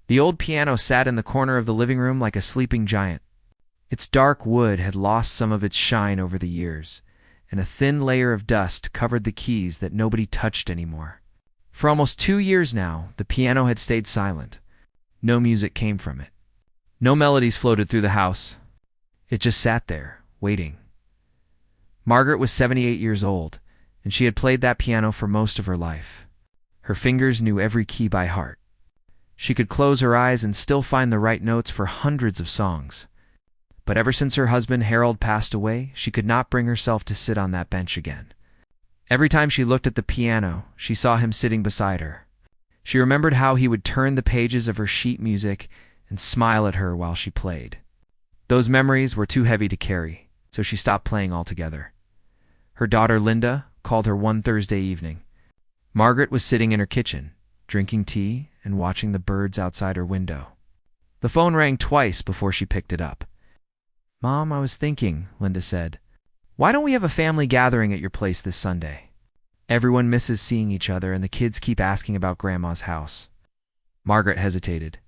The old piano sat in the corner of the living room like a sleeping giant. Its dark wood had lost some of its shine over the years, and a thin layer of dust covered the keys that nobody touched anymore. For almost 2 years now, the piano had stayed silent. No music came from it. No melodies floated through the house. It just sat there, waiting. Margaret was 78 years old, and she had played that piano for most of her life. Her fingers knew every key by heart. She could close her eyes and still find the right notes for hundreds of songs. But ever since her husband Harold passed away, she could not bring herself to sit on that bench again. Every time she looked at the piano, she saw him sitting beside her. She remembered how he would turn the pages of her sheet music and smile at her while she played. Those memories were too heavy to carry, so she stopped playing altogether. Her daughter Linda called her one Thursday evening. Margaret was sitting in her kitchen, drinking tea and watching the birds outside her window. The phone rang twice before she picked it up. "Mom, I was thinking," Linda said. "Why don't we have a family gathering at your place this Sunday? Everyone misses seeing each other, and the kids keep asking about Grandma's house." Margaret hesitated.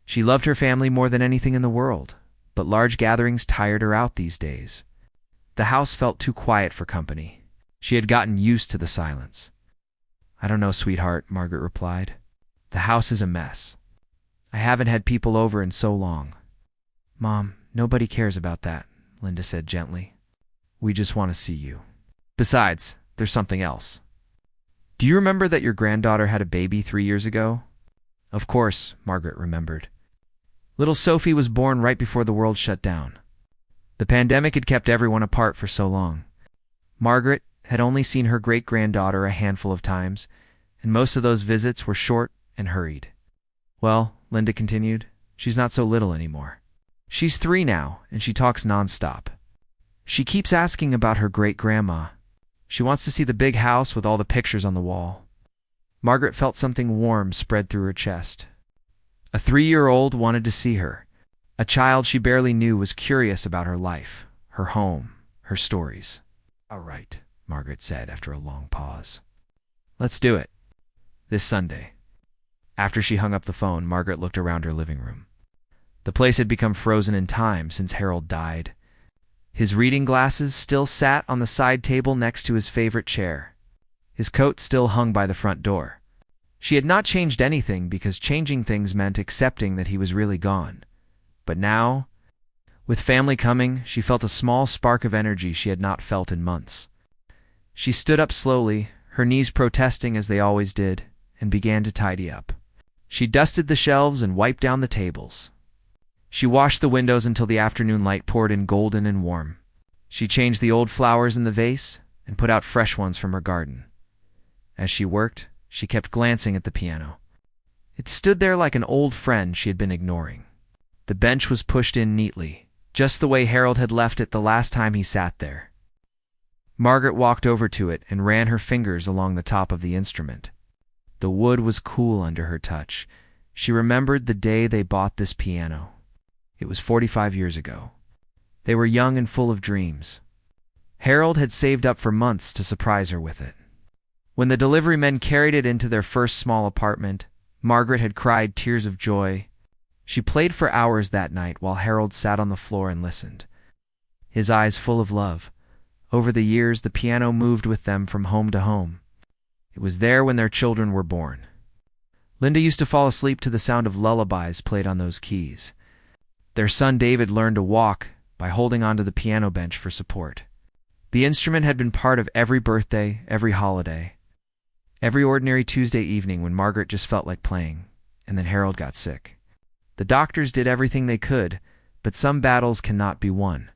She loved her family more than anything in the world, but large gatherings tired her out these days. The house felt too quiet for company. She had gotten used to the silence. "I don't know, sweetheart," Margaret replied. "The house is a mess. I haven't had people over in so long." "Mom, nobody cares about that," Linda said gently. "We just want to see you. Besides, there's something else. Do you remember that your granddaughter had a baby 3 years ago?" Of course, Margaret remembered. Little Sophie was born right before the world shut down. The pandemic had kept everyone apart for so long. Margaret had only seen her great-granddaughter a handful of times, and most of those visits were short and hurried. "Well," Linda continued, "she's not so little anymore. She's 3 now, and she talks nonstop. She keeps asking about her great-grandma. She wants to see the big house with all the pictures on the wall." Margaret felt something warm spread through her chest. A 3-year-old wanted to see her. A child she barely knew was curious about her life, her home, her stories. "All right," Margaret said after a long pause. "Let's do it. This Sunday." After she hung up the phone, Margaret looked around her living room. The place had become frozen in time since Harold died. His reading glasses still sat on the side table next to his favorite chair. His coat still hung by the front door. She had not changed anything because changing things meant accepting that he was really gone. But now, with family coming, she felt a small spark of energy she had not felt in months. She stood up slowly, her knees protesting as they always did, and began to tidy up. She dusted the shelves and wiped down the tables. She washed the windows until the afternoon light poured in golden and warm. She changed the old flowers in the vase and put out fresh ones from her garden. As she worked, she kept glancing at the piano. It stood there like an old friend she had been ignoring. The bench was pushed in neatly, just the way Harold had left it the last time he sat there. Margaret walked over to it and ran her fingers along the top of the instrument. The wood was cool under her touch. She remembered the day they bought this piano. It was 45 years ago. They were young and full of dreams. Harold had saved up for months to surprise her with it. When the delivery men carried it into their first small apartment, Margaret had cried tears of joy. She played for hours that night while Harold sat on the floor and listened, his eyes full of love. Over the years, the piano moved with them from home to home. It was there when their children were born. Linda used to fall asleep to the sound of lullabies played on those keys. Their son David learned to walk by holding onto the piano bench for support. The instrument had been part of every birthday, every holiday, every ordinary Tuesday evening when Margaret just felt like playing, and then Harold got sick. The doctors did everything they could, but some battles cannot be won.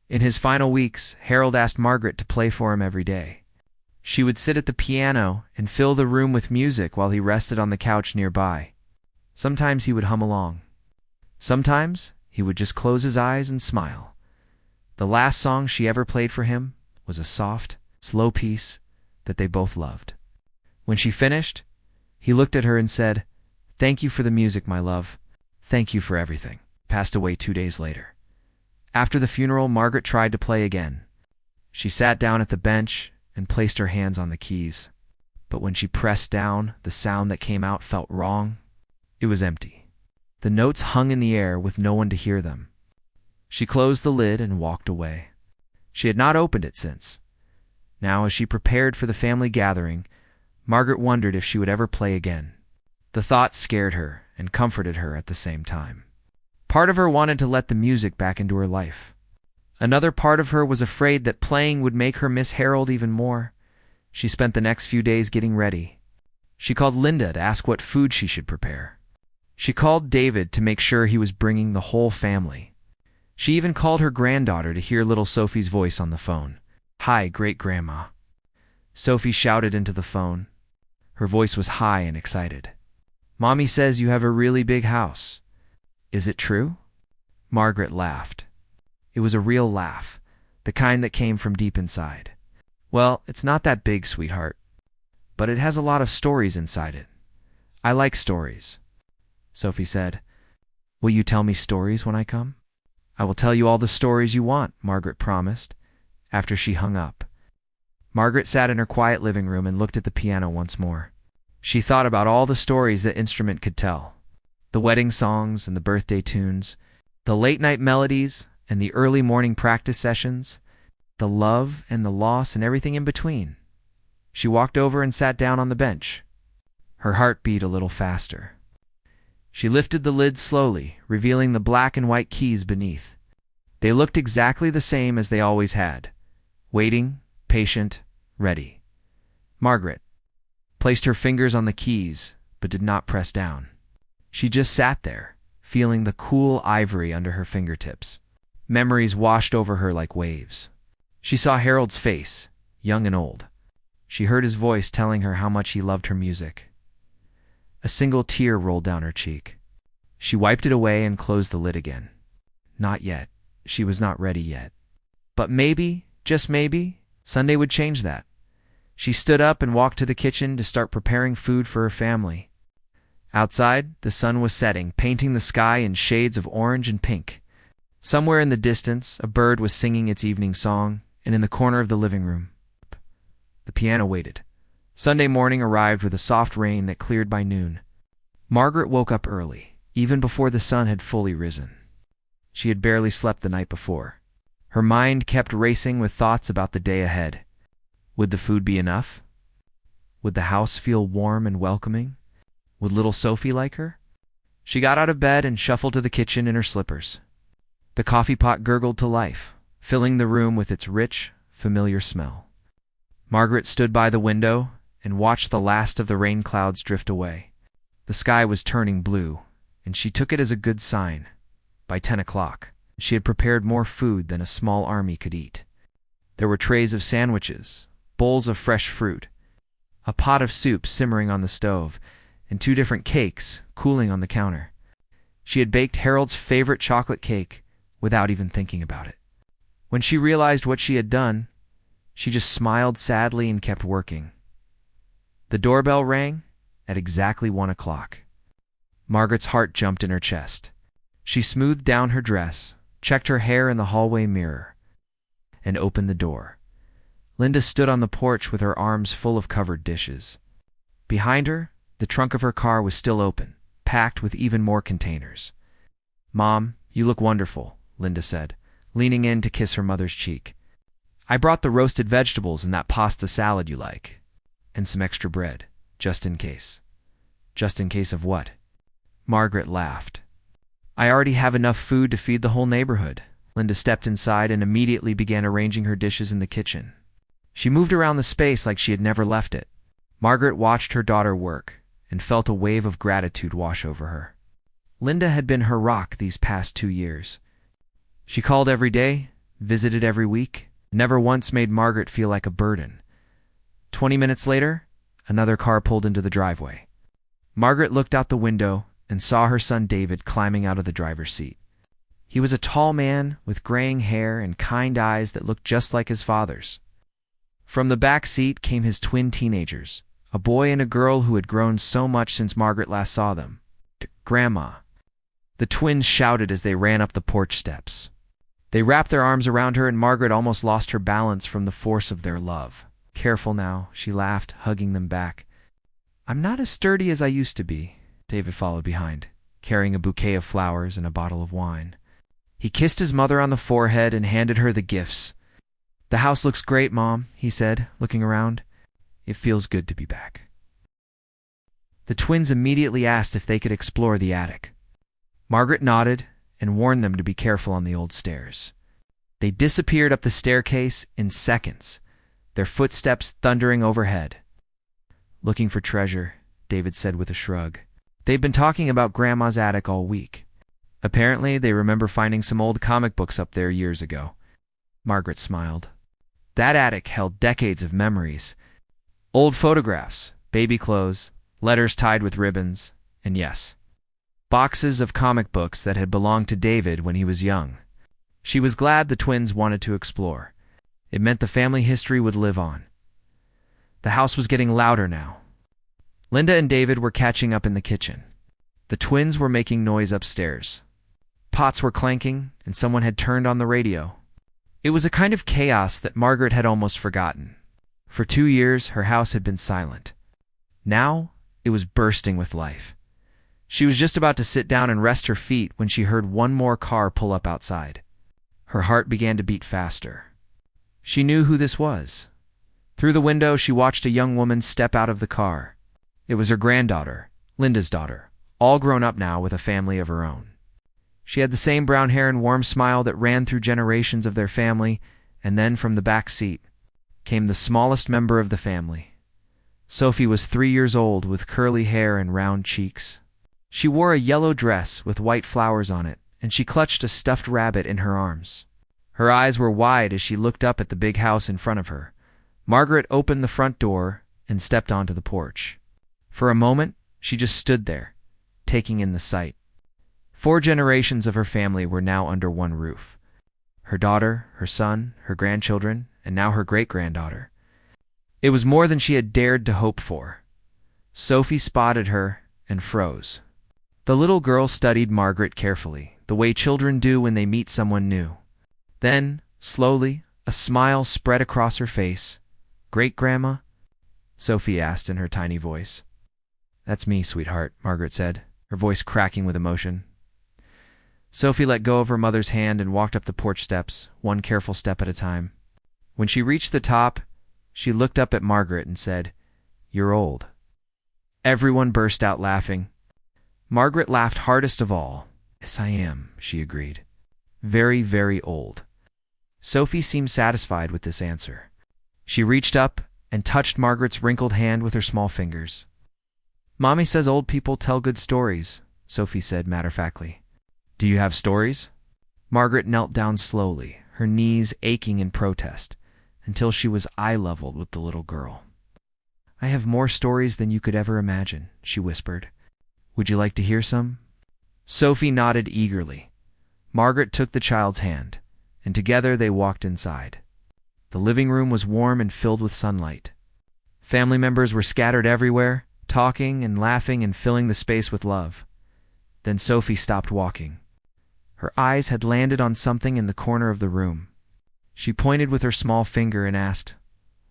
In his final weeks, Harold asked Margaret to play for him every day. She would sit at the piano and fill the room with music while he rested on the couch nearby. Sometimes he would hum along. Sometimes he would just close his eyes and smile. The last song she ever played for him was a soft, slow piece that they both loved. When she finished, he looked at her and said, "Thank you for the music, my love. Thank you for everything." Passed away 2 days later. After the funeral, Margaret tried to play again. She sat down at the bench and placed her hands on the keys. But when she pressed down, the sound that came out felt wrong. It was empty. The notes hung in the air with no one to hear them. She closed the lid and walked away. She had not opened it since. Now, as she prepared for the family gathering, Margaret wondered if she would ever play again. The thought scared her and comforted her at the same time. Part of her wanted to let the music back into her life. Another part of her was afraid that playing would make her miss Harold even more. She spent the next few days getting ready. She called Linda to ask what food she should prepare. She called David to make sure he was bringing the whole family. She even called her granddaughter to hear little Sophie's voice on the phone. "Hi, great-grandma." Sophie shouted into the phone. Her voice was high and excited. "Mommy says you have a really big house. Is it true?" Margaret laughed. It was a real laugh, the kind that came from deep inside. "Well, it's not that big, sweetheart, but it has a lot of stories inside it. I like stories," Sophie said. "Will you tell me stories when I come?" "I will tell you all the stories you want," Margaret promised, after she hung up. Margaret sat in her quiet living room and looked at the piano once more. She thought about all the stories that instrument could tell. The wedding songs and the birthday tunes, the late-night melodies and the early morning practice sessions, the love and the loss and everything in between. She walked over and sat down on the bench. Her heart beat a little faster. She lifted the lid slowly, revealing the black and white keys beneath. They looked exactly the same as they always had. Waiting, patient, ready. Margaret placed her fingers on the keys, but did not press down. She just sat there, feeling the cool ivory under her fingertips. Memories washed over her like waves. She saw Harold's face, young and old. She heard his voice telling her how much he loved her music. A single tear rolled down her cheek. She wiped it away and closed the lid again. Not yet. She was not ready yet. But maybe, just maybe, Sunday would change that. She stood up and walked to the kitchen to start preparing food for her family. Outside, the sun was setting, painting the sky in shades of orange and pink. Somewhere in the distance, a bird was singing its evening song, and in the corner of the living room, the piano waited. Sunday morning arrived with a soft rain that cleared by noon. Margaret woke up early, even before the sun had fully risen. She had barely slept the night before. Her mind kept racing with thoughts about the day ahead. Would the food be enough? Would the house feel warm and welcoming? Would little Sophie like her? She got out of bed and shuffled to the kitchen in her slippers. The coffee pot gurgled to life, filling the room with its rich, familiar smell. Margaret stood by the window and watched the last of the rain clouds drift away. The sky was turning blue, and she took it as a good sign. By 10 o'clock, she had prepared more food than a small army could eat. There were trays of sandwiches, bowls of fresh fruit, a pot of soup simmering on the stove, and 2 different cakes cooling on the counter. She had baked Harold's favorite chocolate cake without even thinking about it. When she realized what she had done, she just smiled sadly and kept working. The doorbell rang at exactly 1 o'clock. Margaret's heart jumped in her chest. She smoothed down her dress, checked her hair in the hallway mirror, and opened the door. Linda stood on the porch with her arms full of covered dishes. Behind her, the trunk of her car was still open, packed with even more containers. "Mom, you look wonderful," Linda said, leaning in to kiss her mother's cheek. "I brought the roasted vegetables and that pasta salad you like, and some extra bread, just in case." "Just in case of what?" Margaret laughed. "I already have enough food to feed the whole neighborhood." Linda stepped inside and immediately began arranging her dishes in the kitchen. She moved around the space like she had never left it. Margaret watched her daughter work and felt a wave of gratitude wash over her. Linda had been her rock these past 2 years. She called every day, visited every week, never once made Margaret feel like a burden. 20 minutes later, another car pulled into the driveway. Margaret looked out the window and saw her son David climbing out of the driver's seat. He was a tall man with graying hair and kind eyes that looked just like his father's. From the back seat came his twin teenagers, a boy and a girl who had grown so much since Margaret last saw them. "Grandma!" The twins shouted as they ran up the porch steps. They wrapped their arms around her and Margaret almost lost her balance from the force of their love. "Careful now," she laughed, hugging them back. "I'm not as sturdy as I used to be," David followed behind. carrying a bouquet of flowers and a bottle of wine. He kissed his mother on the forehead and handed her the gifts. "The house looks great, Mom," he said, looking around. "It feels good to be back." The twins immediately asked if they could explore the attic. Margaret nodded and warned them to be careful on the old stairs. They disappeared up the staircase in seconds, their footsteps thundering overhead. "Looking for treasure," David said with a shrug. They'd been talking about Grandma's attic all week. Apparently, they remember finding some old comic books up there years ago. Margaret smiled. That attic held decades of memories. Old photographs, baby clothes, letters tied with ribbons, and yes, boxes of comic books that had belonged to David when he was young. She was glad the twins wanted to explore. It meant the family history would live on. The house was getting louder now. Linda and David were catching up in the kitchen. The twins were making noise upstairs. Pots were clanking, and someone had turned on the radio. It was a kind of chaos that Margaret had almost forgotten. For 2 years, her house had been silent. Now, it was bursting with life. She was just about to sit down and rest her feet when she heard one more car pull up outside. Her heart began to beat faster. She knew who this was. Through the window, she watched a young woman step out of the car. It was her granddaughter, Linda's daughter, all grown up now with a family of her own. She had the same brown hair and warm smile that ran through generations of their family, and then from the back seat came the smallest member of the family. Sophie was 3 years old with curly hair and round cheeks. She wore a yellow dress with white flowers on it, and she clutched a stuffed rabbit in her arms. Her eyes were wide as she looked up at the big house in front of her. Margaret opened the front door and stepped onto the porch. For a moment, she just stood there, taking in the sight. 4 generations of her family were now under one roof. Her daughter, her son, her grandchildren, and now her great-granddaughter. It was more than she had dared to hope for. Sophie spotted her and froze. The little girl studied Margaret carefully, the way children do when they meet someone new. Then, slowly, a smile spread across her face. "Great-grandma?" Sophie asked in her tiny voice. "That's me, sweetheart," Margaret said, her voice cracking with emotion. Sophie let go of her mother's hand and walked up the porch steps, one careful step at a time. When she reached the top, she looked up at Margaret and said, "You're old." Everyone burst out laughing. Margaret laughed hardest of all. "Yes, I am," she agreed. "Very, very old." Sophie seemed satisfied with this answer. She reached up and touched Margaret's wrinkled hand with her small fingers. "Mommy says old people tell good stories," Sophie said matter-of-factly. "Do you have stories?" Margaret knelt down slowly, her knees aching in protest, until she was eye-leveled with the little girl. "I have more stories than you could ever imagine," she whispered. "Would you like to hear some?" Sophie nodded eagerly. Margaret took the child's hand, and together they walked inside. The living room was warm and filled with sunlight. Family members were scattered everywhere, talking and laughing and filling the space with love. Then Sophie stopped walking. Her eyes had landed on something in the corner of the room. She pointed with her small finger and asked,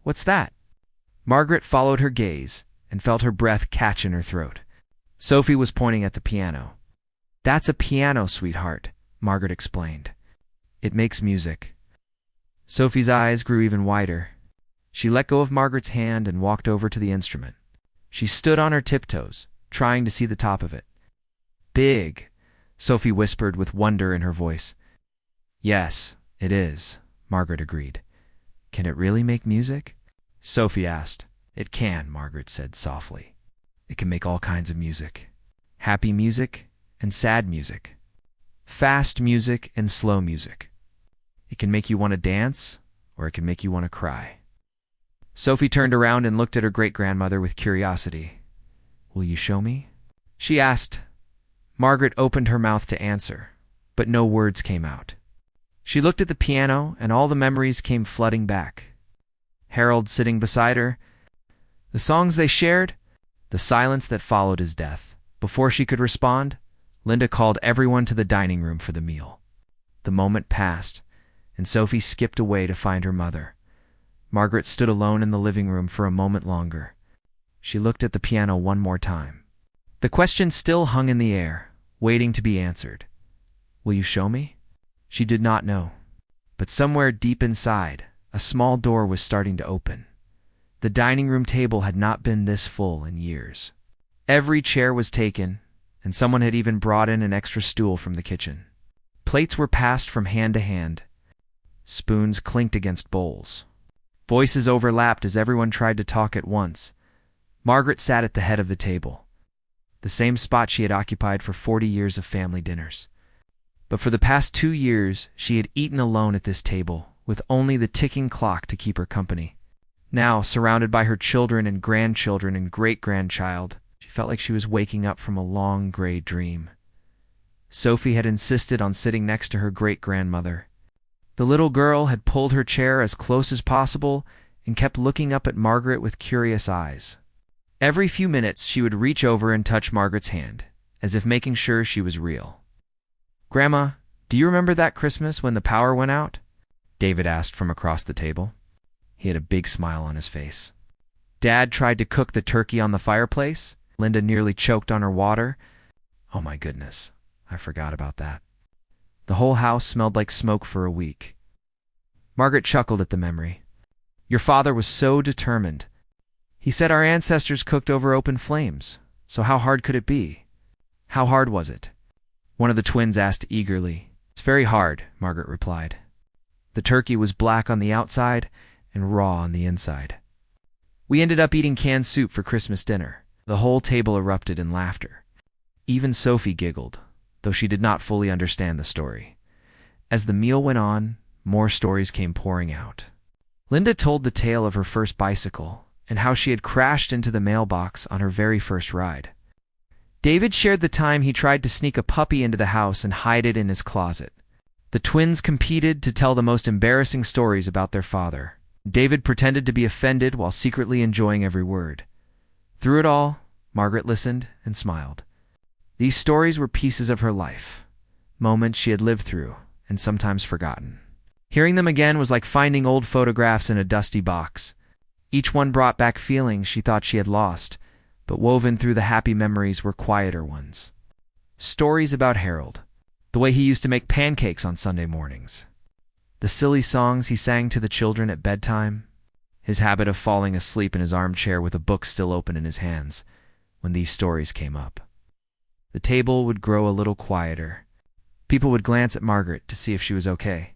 "What's that?" Margaret followed her gaze and felt her breath catch in her throat. Sophie was pointing at the piano. "That's a piano, sweetheart," Margaret explained. "It makes music." Sophie's eyes grew even wider. She let go of Margaret's hand and walked over to the instrument. She stood on her tiptoes, trying to see the top of it. "Big," Sophie whispered with wonder in her voice. "Yes, it is," Margaret agreed. "Can it really make music?" Sophie asked. "It can," Margaret said softly. "It can make all kinds of music. Happy music and sad music. Fast music and slow music. It can make you want to dance, or it can make you want to cry." Sophie turned around and looked at her great-grandmother with curiosity. "Will you show me?" she asked. Margaret opened her mouth to answer, but no words came out. She looked at the piano, and all the memories came flooding back. Harold sitting beside her, the songs they shared, the silence that followed his death. Before she could respond, Linda called everyone to the dining room for the meal. The moment passed, and Sophie skipped away to find her mother. Margaret stood alone in the living room for a moment longer. She looked at the piano one more time. The question still hung in the air. waiting to be answered. "Will you show me?" She did not know. But somewhere deep inside, a small door was starting to open. The dining room table had not been this full in years. Every chair was taken, and someone had even brought in an extra stool from the kitchen. Plates were passed from hand to hand. Spoons clinked against bowls. Voices overlapped as everyone tried to talk at once. Margaret sat at the head of the table, the same spot she had occupied for 40 years of family dinners. But for the past 2 years, she had eaten alone at this table, with only the ticking clock to keep her company. Now, surrounded by her children and grandchildren and great-grandchild, she felt like she was waking up from a long gray dream. Sophie had insisted on sitting next to her great-grandmother. The little girl had pulled her chair as close as possible and kept looking up at Margaret with curious eyes. Every few minutes, she would reach over and touch Margaret's hand, as if making sure she was real. "Grandma, do you remember that Christmas when the power went out?" David asked from across the table. He had a big smile on his face. "Dad tried to cook the turkey on the fireplace. Linda nearly choked on her water. Oh my goodness, I forgot about that. The whole house smelled like smoke for a week." Margaret chuckled at the memory. "Your father was so determined. He said our ancestors cooked over open flames, so how hard could it be?" "How hard was it?" one of the twins asked eagerly. "It's very hard," Margaret replied. "The turkey was black on the outside and raw on the inside. We ended up eating canned soup for Christmas dinner." The whole table erupted in laughter. Even Sophie giggled, though she did not fully understand the story. As the meal went on, more stories came pouring out. Linda told the tale of her first bicycle and how she had crashed into the mailbox on her very first ride. David shared the time he tried to sneak a puppy into the house and hide it in his closet. The twins competed to tell the most embarrassing stories about their father. David pretended to be offended while secretly enjoying every word. Through it all, Margaret listened and smiled. These stories were pieces of her life, moments she had lived through and sometimes forgotten. Hearing them again was like finding old photographs in a dusty box. Each one brought back feelings she thought she had lost, but woven through the happy memories were quieter ones. Stories about Harold, the way he used to make pancakes on Sunday mornings, the silly songs he sang to the children at bedtime, his habit of falling asleep in his armchair with a book still open in his hands when these stories came up. The table would grow a little quieter. People would glance at Margaret to see if she was okay.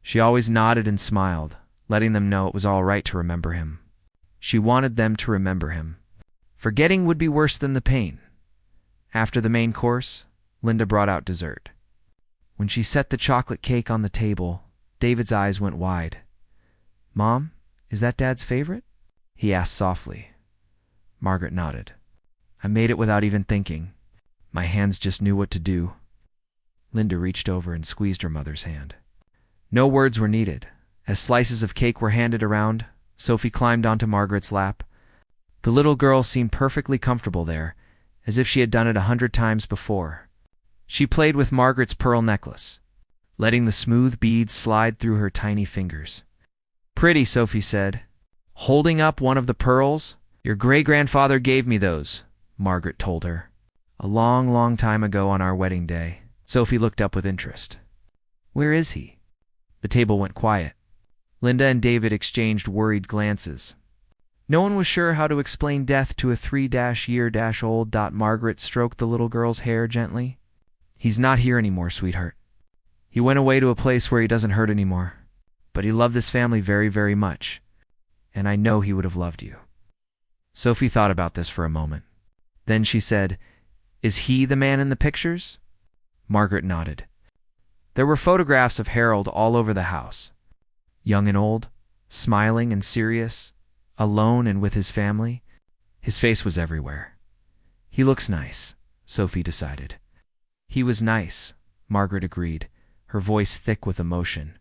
She always nodded and smiled, letting them know it was all right to remember him. She wanted them to remember him. Forgetting would be worse than the pain. After the main course, Linda brought out dessert. When she set the chocolate cake on the table, David's eyes went wide. "Mom, is that Dad's favorite?" he asked softly. Margaret nodded. "I made it without even thinking. My hands just knew what to do." Linda reached over and squeezed her mother's hand. No words were needed. As slices of cake were handed around, Sophie climbed onto Margaret's lap. The little girl seemed perfectly comfortable there, as if she had done it 100 times before. She played with Margaret's pearl necklace, letting the smooth beads slide through her tiny fingers. "Pretty," Sophie said, holding up one of the pearls. "Your great-grandfather gave me those," Margaret told her. "A long, long time ago on our wedding day." Sophie looked up with interest. "Where is he?" The table went quiet. Linda and David exchanged worried glances. No one was sure how to explain death to a 3-year-old. Margaret stroked the little girl's hair gently. "He's not here anymore, sweetheart. He went away to a place where he doesn't hurt anymore. But he loved this family very, very much. And I know he would have loved you." Sophie thought about this for a moment. Then she said, "Is he the man in the pictures?" Margaret nodded. There were photographs of Harold all over the house. Young and old, smiling and serious, alone and with his family. His face was everywhere. "He looks nice," Sophie decided. "He was nice," Margaret agreed, her voice thick with emotion.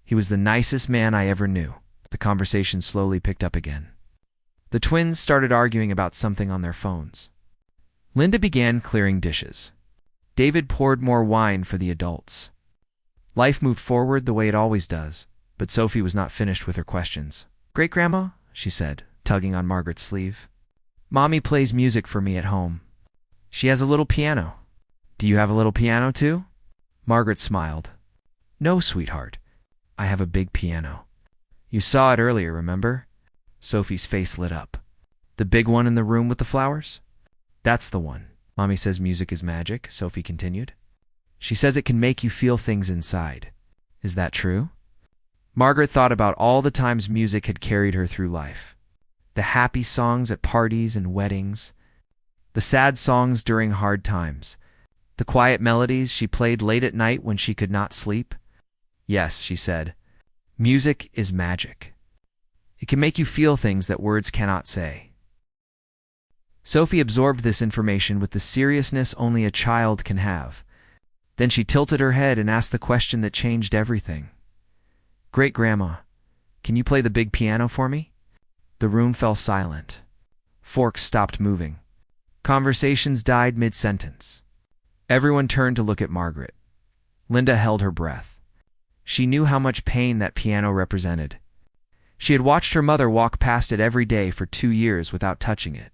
"He was the nicest man I ever knew." The conversation slowly picked up again. The twins started arguing about something on their phones. Linda began clearing dishes. David poured more wine for the adults. Life moved forward the way it always does, but Sophie was not finished with her questions. "Great-grandma," she said, tugging on Margaret's sleeve. "Mommy plays music for me at home. She has a little piano. Do you have a little piano too? Margaret smiled. No, sweetheart. I have a big piano. You saw it earlier, remember? Sophie's face lit up. The big one in the room with the flowers? That's the one. Mommy says music is magic, Sophie continued. She says it can make you feel things inside. Is that true? Margaret thought about all the times music had carried her through life. The happy songs at parties and weddings. The sad songs during hard times. The quiet melodies she played late at night when she could not sleep. Yes, she said, music is magic. It can make you feel things that words cannot say. Sophie absorbed this information with the seriousness only a child can have. Then she tilted her head and asked the question that changed everything. Great-Grandma, can you play the big piano for me? The room fell silent. Forks stopped moving. Conversations died mid-sentence. Everyone turned to look at Margaret. Linda held her breath. She knew how much pain that piano represented. She had watched her mother walk past it every day for 2 years without touching it.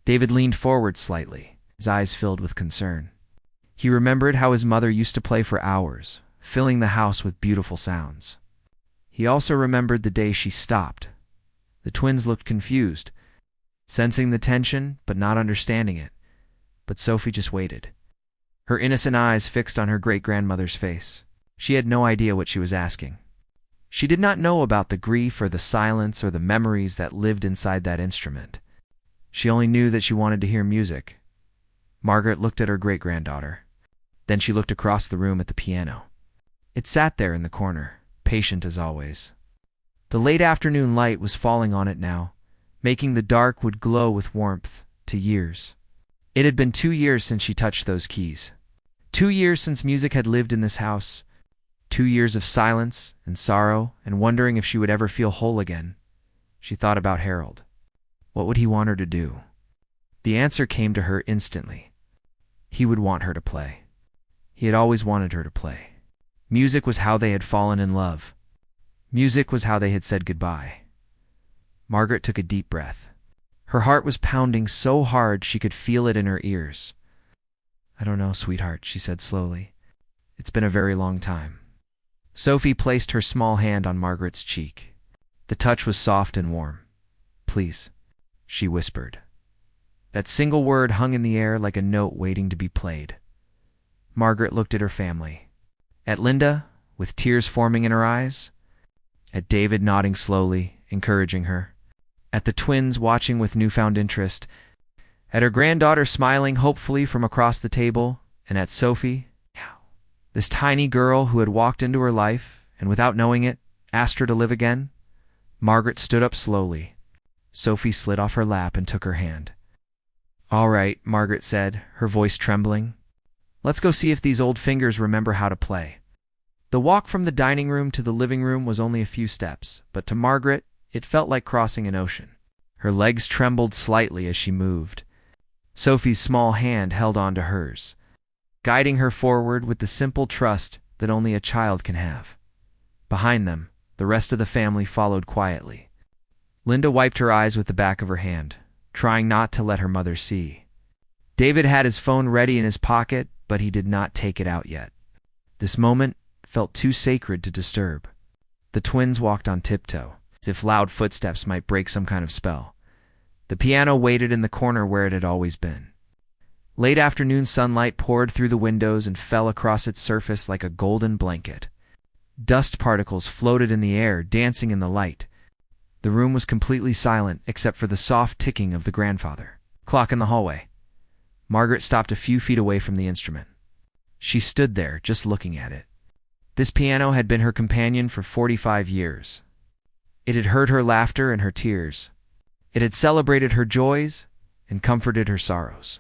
David leaned forward slightly, his eyes filled with concern. He remembered how his mother used to play for hours, filling the house with beautiful sounds. He also remembered the day she stopped. The twins looked confused, sensing the tension but not understanding it. But Sophie just waited, her innocent eyes fixed on her great-grandmother's face. She had no idea what she was asking. She did not know about the grief or the silence or the memories that lived inside that instrument. She only knew that she wanted to hear music. Margaret looked at her great-granddaughter. Then she looked across the room at the piano. It sat there in the corner, patient as always. The late afternoon light was falling on it now, making the dark wood glow with warmth to years. It had been 2 years since she touched those keys. 2 years since music had lived in this house. 2 years of silence and sorrow and wondering if she would ever feel whole again. She thought about Harold. What would he want her to do? The answer came to her instantly. He would want her to play. He had always wanted her to play. Music was how they had fallen in love. Music was how they had said goodbye. Margaret took a deep breath. Her heart was pounding so hard she could feel it in her ears. I don't know, sweetheart, she said slowly. It's been a very long time. Sophie placed her small hand on Margaret's cheek. The touch was soft and warm. Please, she whispered. That single word hung in the air like a note waiting to be played. Margaret looked at her family. At Linda, with tears forming in her eyes. At David nodding slowly, encouraging her. At the twins watching with newfound interest. At her granddaughter smiling hopefully from across the table. And at Sophie, this tiny girl who had walked into her life and without knowing it, asked her to live again. Margaret stood up slowly. Sophie slid off her lap and took her hand. All right, Margaret said, her voice trembling. Let's go see if these old fingers remember how to play. The walk from the dining room to the living room was only a few steps, but to Margaret, it felt like crossing an ocean. Her legs trembled slightly as she moved. Sophie's small hand held on to hers, guiding her forward with the simple trust that only a child can have. Behind them, the rest of the family followed quietly. Linda wiped her eyes with the back of her hand, trying not to let her mother see. David had his phone ready in his pocket, but he did not take it out yet. This moment felt too sacred to disturb. The twins walked on tiptoe, as if loud footsteps might break some kind of spell. The piano waited in the corner where it had always been. Late afternoon sunlight poured through the windows and fell across its surface like a golden blanket. Dust particles floated in the air, dancing in the light. The room was completely silent except for the soft ticking of the grandfather clock in the hallway. Margaret stopped a few feet away from the instrument. She stood there, just looking at it. This piano had been her companion for 45 years. It had heard her laughter and her tears. It had celebrated her joys and comforted her sorrows.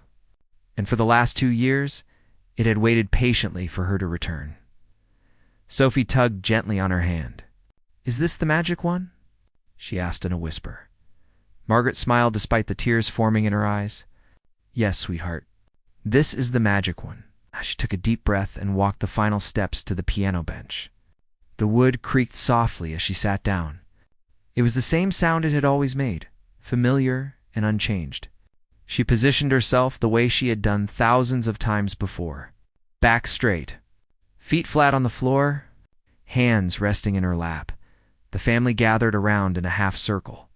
And for the last 2 years, it had waited patiently for her to return. Sophie tugged gently on her hand. Is this the magic one? She asked in a whisper. Margaret smiled despite the tears forming in her eyes. Yes, sweetheart. This is the magic one. She took a deep breath and walked the final steps to the piano bench. The wood creaked softly as she sat down. It was the same sound it had always made, familiar and unchanged. She positioned herself the way she had done thousands of times before. Back straight, feet flat on the floor, hands resting in her lap. The family gathered around in a half circle.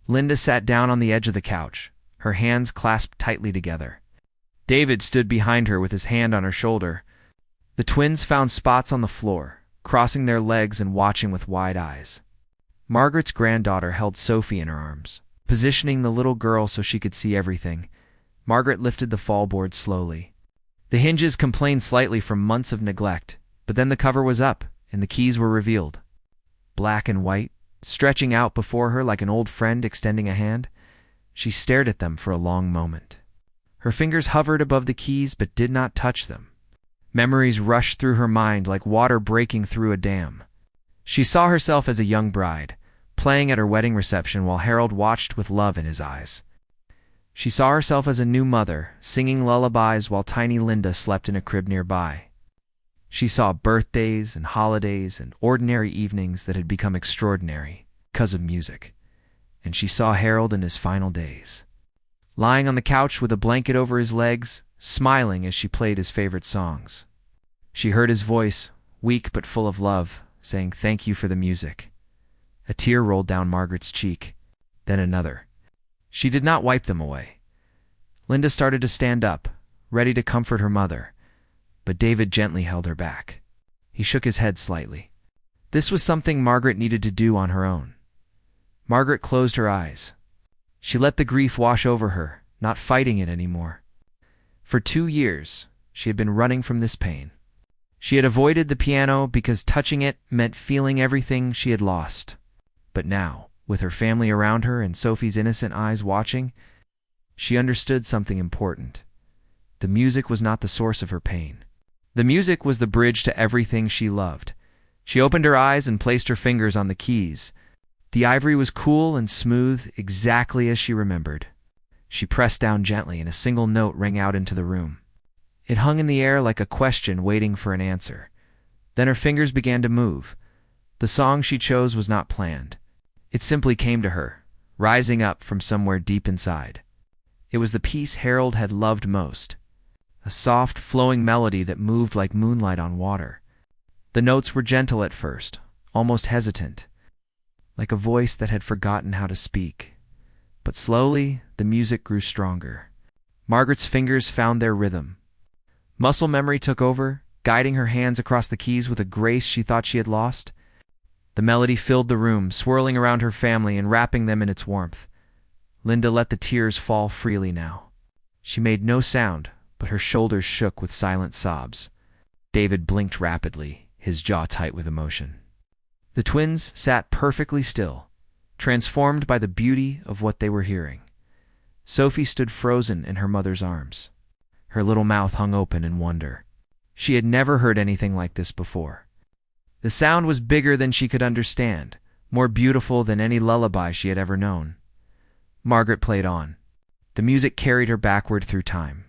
Linda sat down on the edge of the couch, her hands clasped tightly together. David stood behind her with his hand on her shoulder. The twins found spots on the floor, crossing their legs and watching with wide eyes. Margaret's granddaughter held Sophie in her arms, positioning the little girl so she could see everything. Margaret lifted the fallboard slowly. The hinges complained slightly from months of neglect, but then the cover was up, and the keys were revealed. Black and white, stretching out before her like an old friend extending a hand. She stared at them for a long moment. Her fingers hovered above the keys but did not touch them. Memories rushed through her mind like water breaking through a dam. She saw herself as a young bride, playing at her wedding reception while Harold watched with love in his eyes. She saw herself as a new mother, singing lullabies while tiny Linda slept in a crib nearby. She saw birthdays and holidays and ordinary evenings that had become extraordinary because of music. And she saw Harold in his final days, lying on the couch with a blanket over his legs, smiling as she played his favorite songs. She heard his voice, weak but full of love, saying thank you for the music. A tear rolled down Margaret's cheek, then another. She did not wipe them away. Linda started to stand up, ready to comfort her mother, but David gently held her back. He shook his head slightly. This was something Margaret needed to do on her own. Margaret closed her eyes. She let the grief wash over her, not fighting it anymore. For 2 years, she had been running from this pain. She had avoided the piano because touching it meant feeling everything she had lost. But now, with her family around her and Sophie's innocent eyes watching, she understood something important. The music was not the source of her pain. The music was the bridge to everything she loved. She opened her eyes and placed her fingers on the keys. The ivory was cool and smooth, exactly as she remembered. She pressed down gently and a single note rang out into the room. It hung in the air like a question waiting for an answer. Then her fingers began to move. The song she chose was not planned. It simply came to her, rising up from somewhere deep inside. It was the piece Harold had loved most, a soft, flowing melody that moved like moonlight on water. The notes were gentle at first, almost hesitant, like a voice that had forgotten how to speak. But slowly, the music grew stronger. Margaret's fingers found their rhythm. Muscle memory took over, guiding her hands across the keys with a grace she thought she had lost. The melody filled the room, swirling around her family and wrapping them in its warmth. Linda let the tears fall freely now. She made no sound, but her shoulders shook with silent sobs. David blinked rapidly, his jaw tight with emotion. The twins sat perfectly still, transformed by the beauty of what they were hearing. Sophie stood frozen in her mother's arms. Her little mouth hung open in wonder. She had never heard anything like this before. The sound was bigger than she could understand, more beautiful than any lullaby she had ever known. Margaret played on. The music carried her backward through time.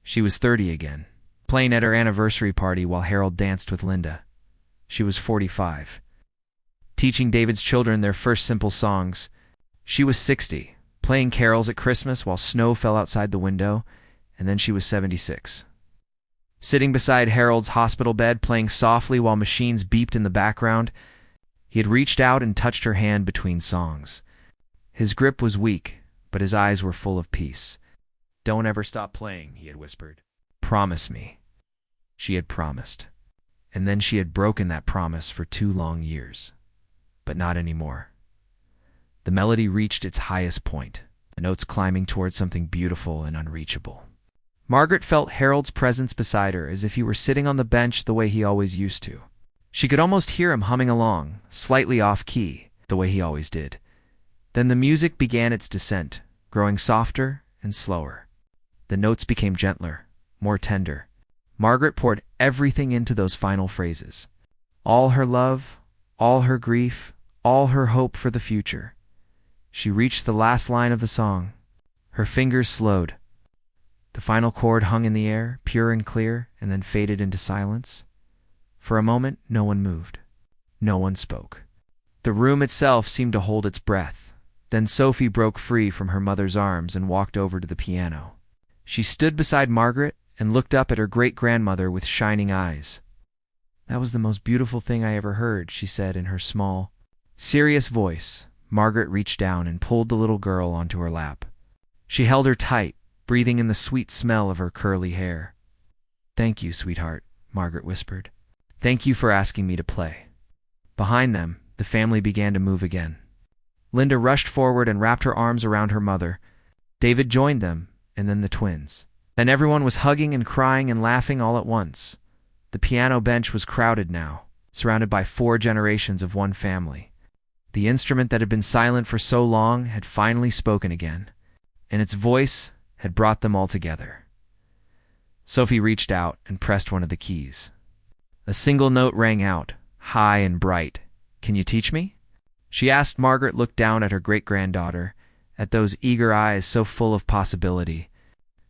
She was 30 again, playing at her anniversary party while Harold danced with Linda. She was 45, teaching David's children their first simple songs. She was 60, playing carols at Christmas while snow fell outside the window, and then she was 76. Sitting beside Harold's hospital bed, playing softly while machines beeped in the background, he had reached out and touched her hand between songs. His grip was weak, but his eyes were full of peace. "Don't ever stop playing," he had whispered. "Promise me." She had promised. And then she had broken that promise for 2 long years. But not anymore. The melody reached its highest point, the notes climbing towards something beautiful and unreachable. Margaret felt Harold's presence beside her as if he were sitting on the bench the way he always used to. She could almost hear him humming along, slightly off-key, the way he always did. Then the music began its descent, growing softer and slower. The notes became gentler, more tender. Margaret poured everything into those final phrases. All her love, all her grief, all her hope for the future. She reached the last line of the song. Her fingers slowed. The final chord hung in the air, pure and clear, and then faded into silence. For a moment, no one moved. No one spoke. The room itself seemed to hold its breath. Then Sophie broke free from her mother's arms and walked over to the piano. She stood beside Margaret and looked up at her great-grandmother with shining eyes. "That was the most beautiful thing I ever heard," she said in her small, serious voice. Margaret reached down and pulled the little girl onto her lap. She held her tight, breathing in the sweet smell of her curly hair. "Thank you, sweetheart," Margaret whispered. "Thank you for asking me to play." Behind them, the family began to move again. Linda rushed forward and wrapped her arms around her mother. David joined them, and then the twins. Then everyone was hugging and crying and laughing all at once. The piano bench was crowded now, surrounded by 4 generations of one family. The instrument that had been silent for so long had finally spoken again, and its voice had brought them all together. Sophie reached out and pressed one of the keys. A single note rang out, high and bright. "Can you teach me?" she asked. Margaret looked down at her great-granddaughter, at those eager eyes so full of possibility.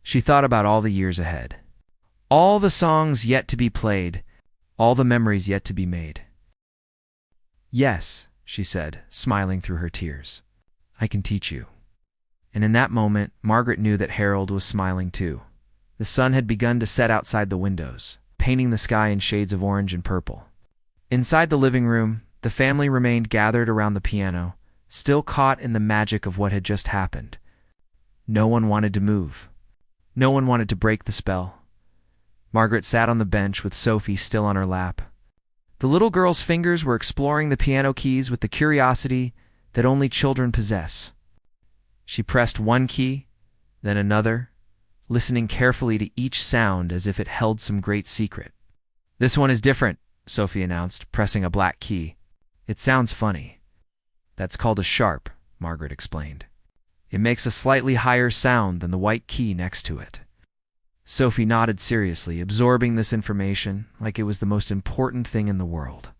She thought about all the years ahead, all the songs yet to be played, all the memories yet to be made. "Yes," she said, smiling through her tears. "I can teach you." And in that moment, Margaret knew that Harold was smiling too. The sun had begun to set outside the windows, painting the sky in shades of orange and purple. Inside the living room, the family remained gathered around the piano, still caught in the magic of what had just happened. No one wanted to move. No one wanted to break the spell. Margaret sat on the bench with Sophie still on her lap. The little girl's fingers were exploring the piano keys with the curiosity that only children possess. She pressed one key, then another, listening carefully to each sound as if it held some great secret. "This one is different," Sophie announced, pressing a black key. "It sounds funny." "That's called a sharp," Margaret explained. "It makes a slightly higher sound than the white key next to it." Sophie nodded seriously, absorbing this information like it was the most important thing in the world.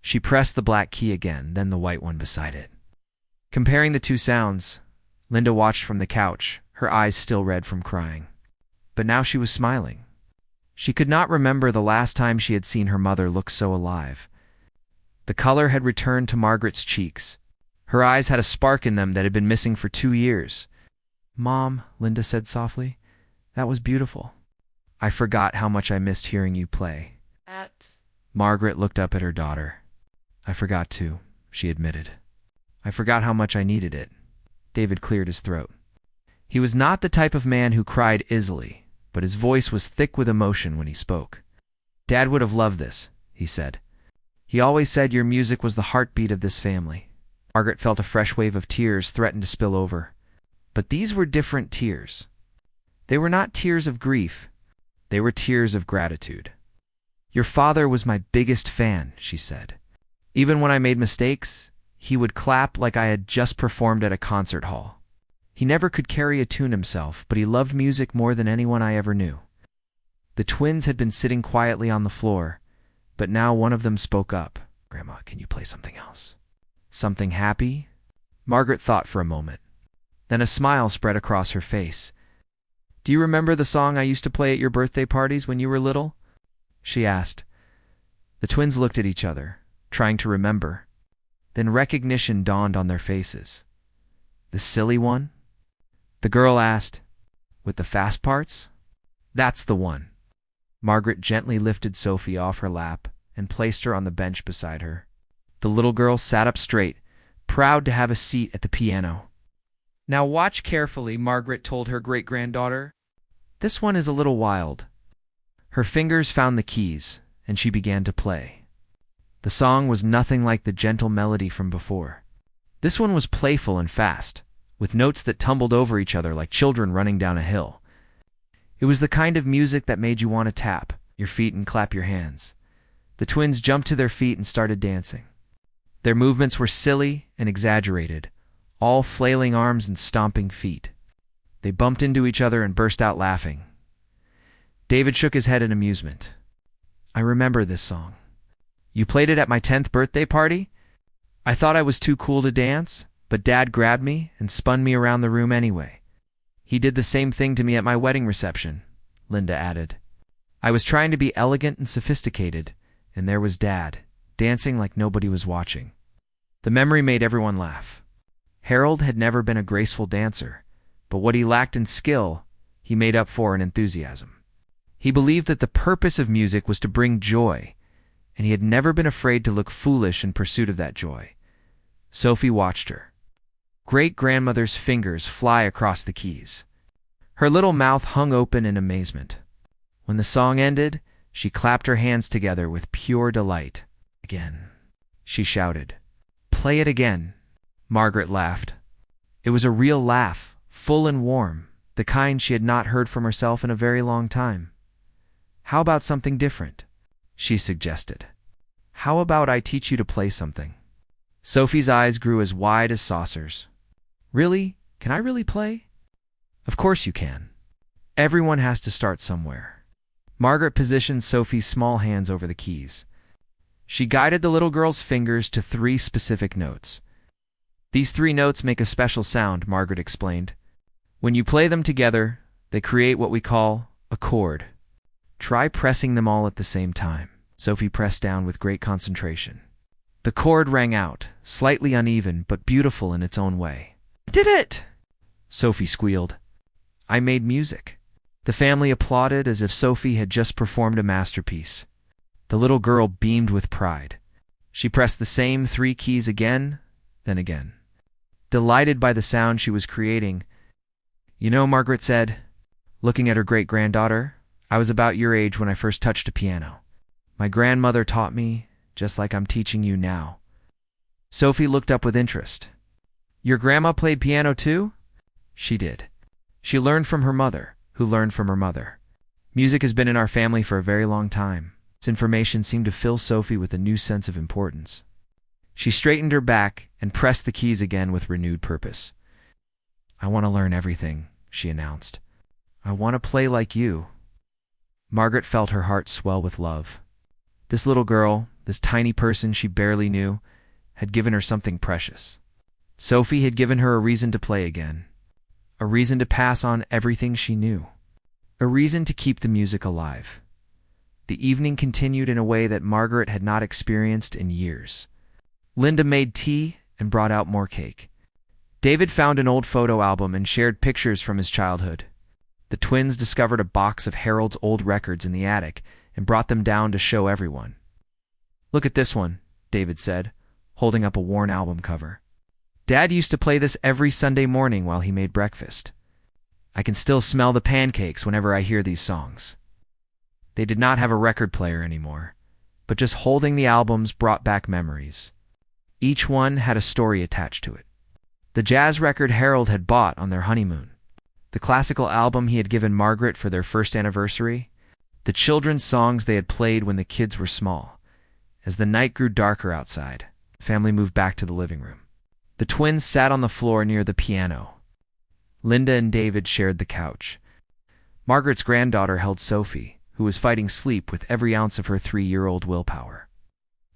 She pressed the black key again, then the white one beside it. Comparing the two sounds, Linda watched from the couch, her eyes still red from crying. But now she was smiling. She could not remember the last time she had seen her mother look so alive. The color had returned to Margaret's cheeks. Her eyes had a spark in them that had been missing for 2 years. "Mom," Linda said softly, "that was beautiful. I forgot how much I missed hearing you play." Margaret looked up at her daughter. "I forgot too," she admitted. "I forgot how much I needed it." David cleared his throat. He was not the type of man who cried easily, but his voice was thick with emotion when he spoke. "Dad would have loved this," he said. "He always said your music was the heartbeat of this family." Margaret felt a fresh wave of tears threaten to spill over. But these were different tears. They were not tears of grief. They were tears of gratitude. "Your father was my biggest fan," she said. "Even when I made mistakes, he would clap like I had just performed at a concert hall. He never could carry a tune himself, but he loved music more than anyone I ever knew." The twins had been sitting quietly on the floor, but now one of them spoke up. "Grandma, can you play something else? Something happy?" Margaret thought for a moment. Then a smile spread across her face. "Do you remember the song I used to play at your birthday parties when you were little?" she asked. The twins looked at each other, trying to remember. Then recognition dawned on their faces. "The silly one?" the girl asked. "With the fast parts?" "That's the one." Margaret gently lifted Sophie off her lap and placed her on the bench beside her. The little girl sat up straight, proud to have a seat at the piano. "Now watch carefully," Margaret told her great-granddaughter. "This one is a little wild." Her fingers found the keys, and she began to play. The song was nothing like the gentle melody from before. This one was playful and fast, with notes that tumbled over each other like children running down a hill. It was the kind of music that made you want to tap your feet and clap your hands. The twins jumped to their feet and started dancing. Their movements were silly and exaggerated, all flailing arms and stomping feet. They bumped into each other and burst out laughing. David shook his head in amusement. "I remember this song. You played it at my 10th birthday party? I thought I was too cool to dance, but Dad grabbed me and spun me around the room anyway. He did the same thing to me at my wedding reception," Linda added. "I was trying to be elegant and sophisticated, and there was Dad, dancing like nobody was watching." The memory made everyone laugh. Harold had never been a graceful dancer, but what he lacked in skill, he made up for in enthusiasm. He believed that the purpose of music was to bring joy, and he had never been afraid to look foolish in pursuit of that joy. Sophie watched her great-grandmother's fingers fly across the keys. Her little mouth hung open in amazement. When the song ended, she clapped her hands together with pure delight. "Again," she shouted. "Play it again." Margaret laughed. It was a real laugh, full and warm, the kind she had not heard from herself in a very long time. "How about something different?" she suggested. "How about I teach you to play something?" Sophie's eyes grew as wide as saucers. "Really? Can I really play?" "Of course you can. Everyone has to start somewhere." Margaret positioned Sophie's small hands over the keys. She guided the little girl's fingers to 3 specific notes. "These 3 notes make a special sound," Margaret explained. "When you play them together, they create what we call a chord. Try pressing them all at the same time." Sophie pressed down with great concentration. The chord rang out, slightly uneven but beautiful in its own way. "I did it!" Sophie squealed. "I made music." The family applauded as if Sophie had just performed a masterpiece. The little girl beamed with pride. She pressed the same 3 keys again, then again. Delighted by the sound she was creating, "You know," Margaret said, looking at her great-granddaughter, "I was about your age when I first touched a piano. My grandmother taught me, just like I'm teaching you now." Sophie looked up with interest. "Your grandma played piano too?" "She did. She learned from her mother, who learned from her mother. Music has been in our family for a very long time." This information seemed to fill Sophie with a new sense of importance. She straightened her back and pressed the keys again with renewed purpose. "I want to learn everything," she announced. "I want to play like you." Margaret felt her heart swell with love. This little girl, this tiny person she barely knew, had given her something precious. Sophie had given her a reason to play again, a reason to pass on everything she knew, a reason to keep the music alive. The evening continued in a way that Margaret had not experienced in years. Linda made tea and brought out more cake. David found an old photo album and shared pictures from his childhood. The twins discovered a box of Harold's old records in the attic and brought them down to show everyone. "Look at this one," David said, holding up a worn album cover. "Dad used to play this every Sunday morning while he made breakfast. I can still smell the pancakes whenever I hear these songs." They did not have a record player anymore, but just holding the albums brought back memories. Each one had a story attached to it. The jazz record Harold had bought on their honeymoon, the classical album he had given Margaret for their first anniversary, the children's songs they had played when the kids were small. As the night grew darker outside, the family moved back to the living room. The twins sat on the floor near the piano. Linda and David shared the couch. Margaret's granddaughter held Sophie, who was fighting sleep with every ounce of her 3-year-old willpower.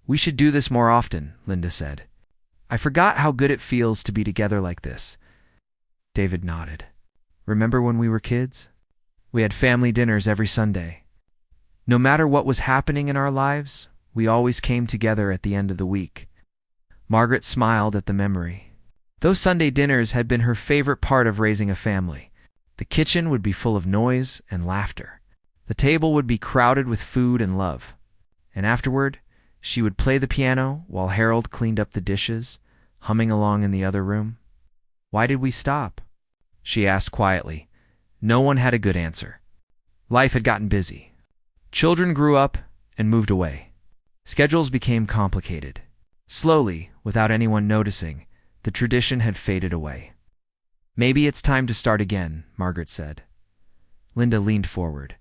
"We should do this more often," Linda said. "I forgot how good it feels to be together like this." David nodded. "Remember when we were kids? We had family dinners every Sunday. No matter what was happening in our lives, we always came together at the end of the week." Margaret smiled at the memory. Those Sunday dinners had been her favorite part of raising a family. The kitchen would be full of noise and laughter. The table would be crowded with food and love. And afterward, she would play the piano while Harold cleaned up the dishes, humming along in the other room. "Why did we stop?" she asked quietly. No one had a good answer. Life had gotten busy. Children grew up and moved away. Schedules became complicated. Slowly, without anyone noticing, the tradition had faded away. "Maybe it's time to start again," Margaret said. Linda leaned forward.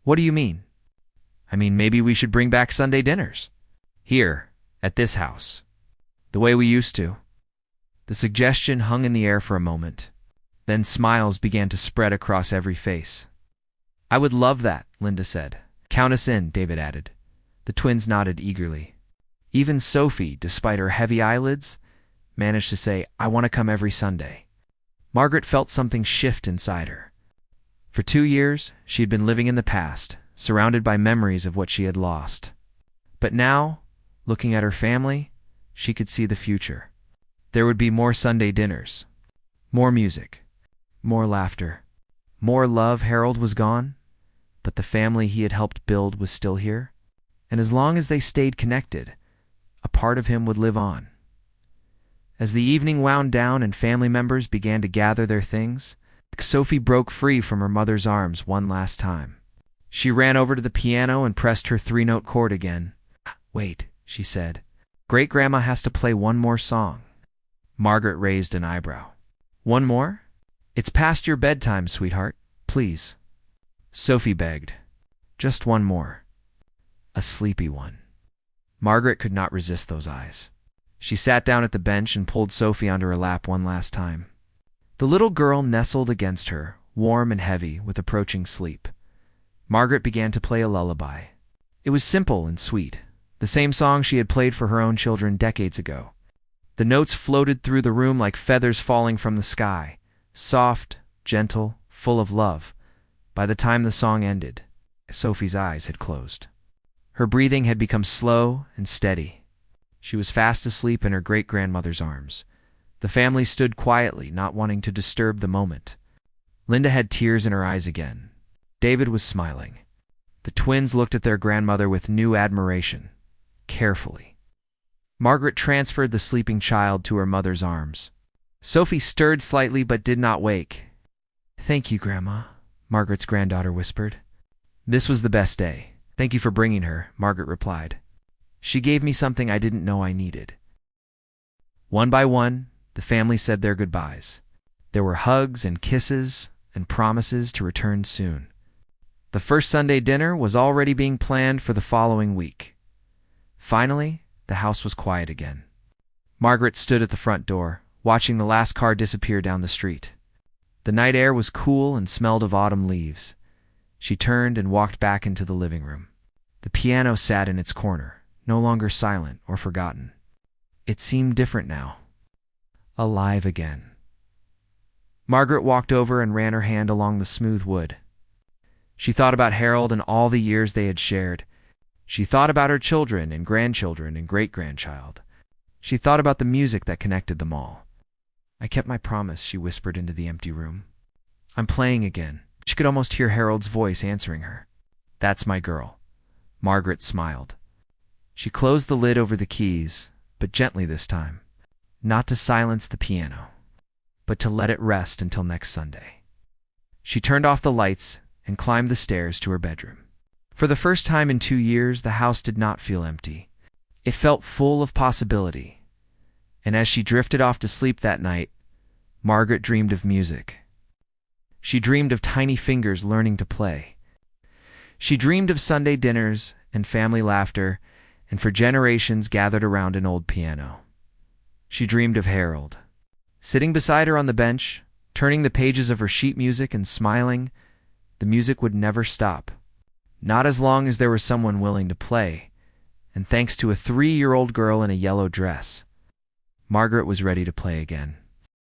"What do you mean?" "I mean, maybe we should bring back Sunday dinners. Here, at this house. The way we used to." The suggestion hung in the air for a moment. Then smiles began to spread across every face. "I would love that," Linda said. "Count us in," David added. The twins nodded eagerly. Even Sophie, despite her heavy eyelids, managed to say, "I want to come every Sunday." Margaret felt something shift inside her. For 2 years, she had been living in the past, surrounded by memories of what she had lost. But now, looking at her family, she could see the future. There would be more Sunday dinners, more music, more laughter, more love. Harold was gone, but the family he had helped build was still here. And as long as they stayed connected, a part of him would live on. As the evening wound down and family members began to gather their things, Sophie broke free from her mother's arms one last time. She ran over to the piano and pressed her three-note chord again. "Wait," she said. "Great-grandma has to play one more song." Margaret raised an eyebrow. "One more? It's past your bedtime, sweetheart. Please." Sophie begged. "Just one more. A sleepy one." Margaret could not resist those eyes. She sat down at the bench and pulled Sophie onto her lap one last time. The little girl nestled against her, warm and heavy with approaching sleep. Margaret began to play a lullaby. It was simple and sweet, the same song she had played for her own children decades ago. The notes floated through the room like feathers falling from the sky, soft, gentle, full of love. By the time the song ended, Sophie's eyes had closed. Her breathing had become slow and steady. She was fast asleep in her great-grandmother's arms. The family stood quietly, not wanting to disturb the moment. Linda had tears in her eyes again. David was smiling. The twins looked at their grandmother with new admiration, carefully. Margaret transferred the sleeping child to her mother's arms. Sophie stirred slightly but did not wake. "Thank you, Grandma," Margaret's granddaughter whispered. "This was the best day. Thank you for bringing her," Margaret replied. "She gave me something I didn't know I needed." One by one, the family said their goodbyes. There were hugs and kisses and promises to return soon. The first Sunday dinner was already being planned for the following week. Finally, the house was quiet again. Margaret stood at the front door, watching the last car disappear down the street. The night air was cool and smelled of autumn leaves. She turned and walked back into the living room. The piano sat in its corner, no longer silent or forgotten. It seemed different now, alive again. Margaret walked over and ran her hand along the smooth wood. She thought about Harold and all the years they had shared. She thought about her children and grandchildren and great-grandchild. She thought about the music that connected them all. "I kept my promise," she whispered into the empty room. "I'm playing again." She could almost hear Harold's voice answering her. "That's my girl." Margaret smiled. She closed the lid over the keys, but gently this time, not to silence the piano, but to let it rest until next Sunday. She turned off the lights and climbed the stairs to her bedroom. For the first time in 2 years, the house did not feel empty. It felt full of possibility. And as she drifted off to sleep that night, Margaret dreamed of music. She dreamed of tiny fingers learning to play. She dreamed of Sunday dinners and family laughter, and for generations gathered around an old piano. She dreamed of Harold, sitting beside her on the bench, turning the pages of her sheet music and smiling. The music would never stop, not as long as there was someone willing to play, and thanks to a 3-year-old girl in a yellow dress, Margaret was ready to play again.